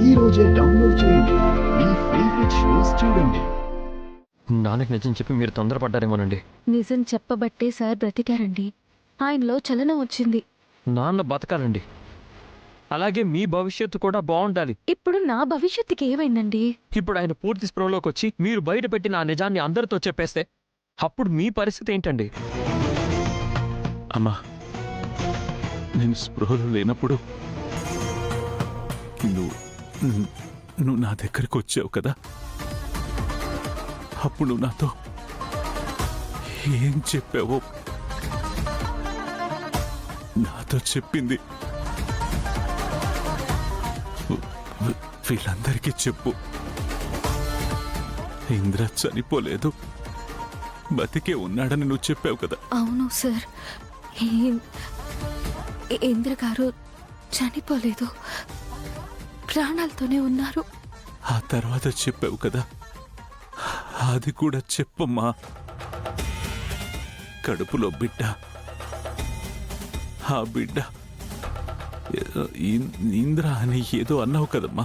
ఈ రోజే డౌన్లోడ్ చేయండి. మీ ఫేవరెట్ షోస్ చూడండి. నాన్నకి నిజం చెప్పి మీరు తొందరపడ్డారేమోనండి. నిజం చెప్పబట్టే సార్ బ్రతికారండి. ఆయనలో చలనం వచ్చింది. నాన్న బతకాలండి, అలాగే మీ భవిష్యత్తు కూడా బాగుండాలి. ఇప్పుడు నా భవిష్యత్తుకి ఏమైందండి? ఇప్పుడు ఆయన పూర్తి స్పృహలోకి వచ్చి మీరు బయట పెట్టిన ఆ నిజాన్ని అందరితో చెప్పేస్తే అప్పుడు మీ పరిస్థితి ఏంటండి? అమ్మా, నేను స్పృహలో లేనప్పుడు నువ్వు నా దగ్గరికి వచ్చావు కదా, అప్పుడు నువ్వు నాతో ఏం చెప్పావో నాతో చెప్పింది వీళ్ళందరికీ చెప్పు. ఇంద్ర చనిపోలేదు, బతికే ఉన్నాడని నువ్వు చెప్పావు కదా. అవును సార్, ఇంద్ర గారు చనిపోలేదు, ప్రాణాలతోనే ఉన్నారు. ఆ తర్వాత చెప్పావు కదా, అది కూడా చెప్పమ్మా. కడుపులో బిడ్డ, ఆ బిడ్డ ఇంద్ర అని ఏదో అన్నావు కదమ్మా.